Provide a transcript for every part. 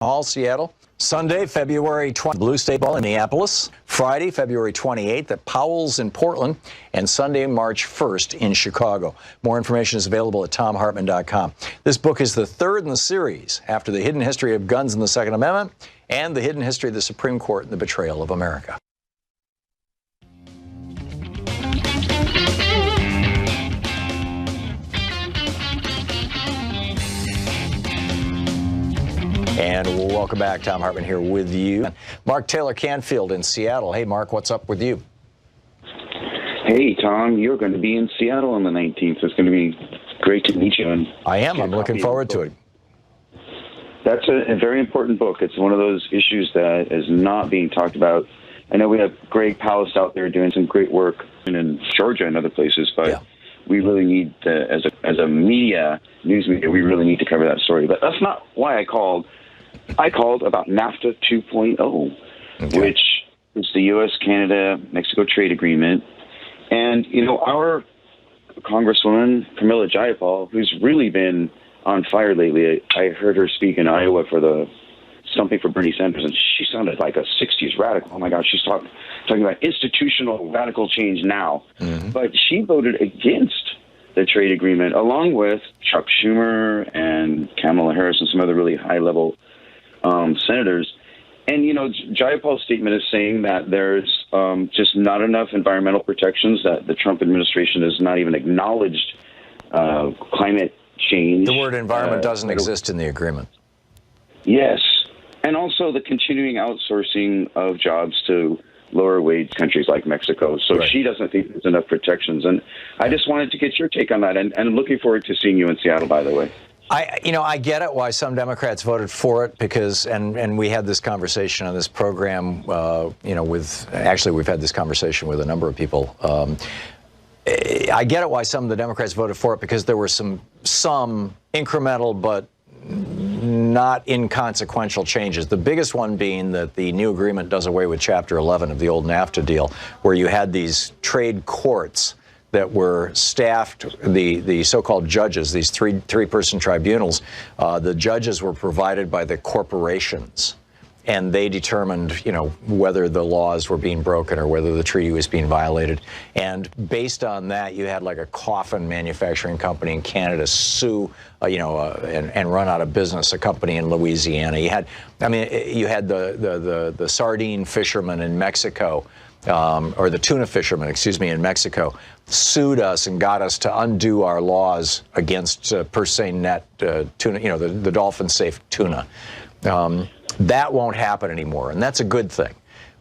Hall, Seattle. Sunday, February 20th, Blue State Ball in Minneapolis. Friday, February 28th at Powell's in Portland. And Sunday, March 1st in Chicago. More information is available at thomhartmann.com. This book is the third in the series after The Hidden History of Guns and the Second Amendment and The Hidden History of the Supreme Court and the Betrayal of America. And welcome back. Thom Hartmann here with you. Mark Taylor-Canfield in Seattle. Hey, Mark, what's up with you? Hey, Tom, you're going to be in Seattle on the 19th. It's going to be great to meet you. And I am. I'm looking forward to it. That's a very important book. It's one of those issues that is not being talked about. I know we have Greg Palast out there doing some great work in Georgia and other places, but we really need to, as a news media, we really need to cover that story. But that's not why I called. I called about NAFTA 2.0, which is the U.S.-Canada-Mexico trade agreement. And, you know, our Congresswoman Pramila Jayapal, who's really been on fire lately, I heard her speak in Iowa for something for Bernie Sanders, and she sounded like a 60s radical. Oh, my God, she's talking about institutional radical change now. But she voted against the trade agreement, along with Chuck Schumer and Kamala Harris and some other really high-level senators. And, you know, Jayapal's statement is saying that there's just not enough environmental protections, that the Trump administration has not even acknowledged climate change. The word environment doesn't exist in the agreement. Yes. And also the continuing outsourcing of jobs to lower wage countries like Mexico. So she doesn't think there's enough protections. And I just wanted to get your take on that. And I'm looking forward to seeing you in Seattle, by the way. I get it why some Democrats voted for it because, and we had this conversation on this program, we've had this conversation with a number of people. I get it why some of the Democrats voted for it because there were some incremental but not inconsequential changes. The biggest one being that the new agreement does away with Chapter 11 of the old NAFTA deal, where you had these trade courts that were staffed, the so-called judges, these three-person tribunals. The judges were provided by the corporations, and they determined, you know, whether the laws were being broken or whether the treaty was being violated. And based on that, you had like a coffin manufacturing company in Canada sue, and run out of business a company in Louisiana. You had the sardine fishermen in Mexico. Or the tuna fishermen, in Mexico, sued us and got us to undo our laws against per se net tuna, the dolphin-safe tuna. That won't happen anymore, and that's a good thing.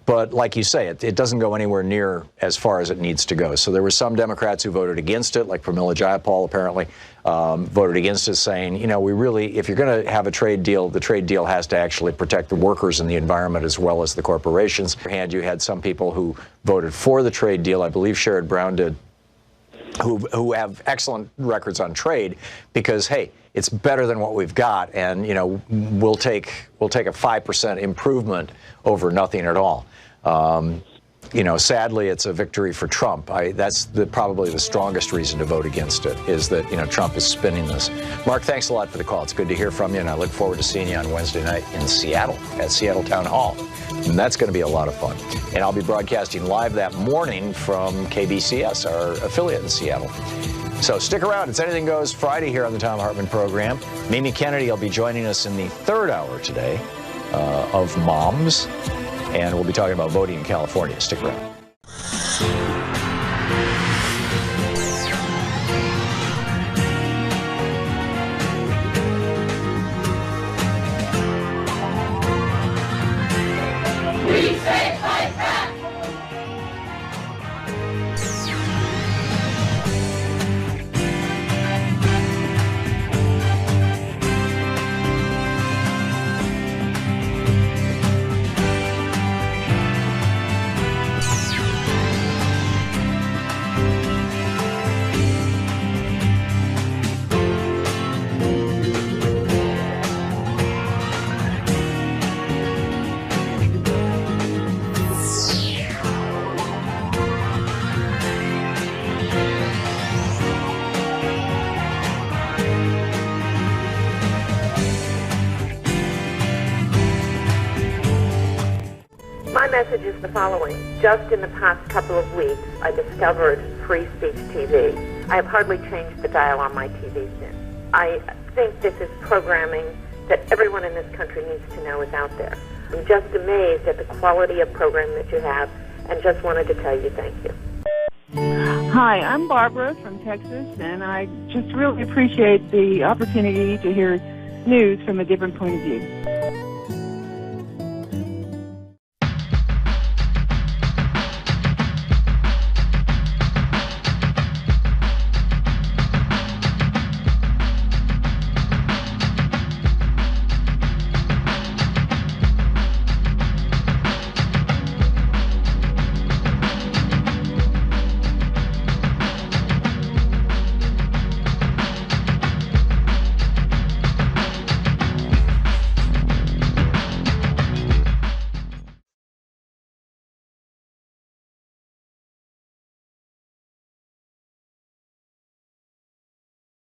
But like you say, it doesn't go anywhere near as far as it needs to go. So there were some Democrats who voted against it, like Pramila Jayapal apparently, voted against it, saying, if you're going to have a trade deal, the trade deal has to actually protect the workers and the environment as well as the corporations. On the other hand, you had some people who voted for the trade deal, I believe Sherrod Brown did, who have excellent records on trade because, hey, it's better than what we've got, and we'll take a 5% improvement over nothing at all. Sadly, it's a victory for Trump. That's probably the strongest reason to vote against it, is that, Trump is spinning this. Mark, thanks a lot for the call. It's good to hear from you, and I look forward to seeing you on Wednesday night in Seattle at Seattle Town Hall. And that's going to be a lot of fun. And I'll be broadcasting live that morning from KBCS, our affiliate in Seattle. So stick around. It's Anything Goes Friday here on the Thom Hartmann program. Mimi Kennedy will be joining us in the third hour today of Moms. And we'll be talking about voting in California. Stick around. We say fight back! message is the following. Just in the past couple of weeks, I discovered Free Speech TV. I have hardly changed the dial on my TV since. I think this is programming that everyone in this country needs to know is out there. I'm just amazed at the quality of program that you have, and just wanted to tell you thank you. Hi, I'm Barbara from Texas, and I just really appreciate the opportunity to hear news from a different point of view.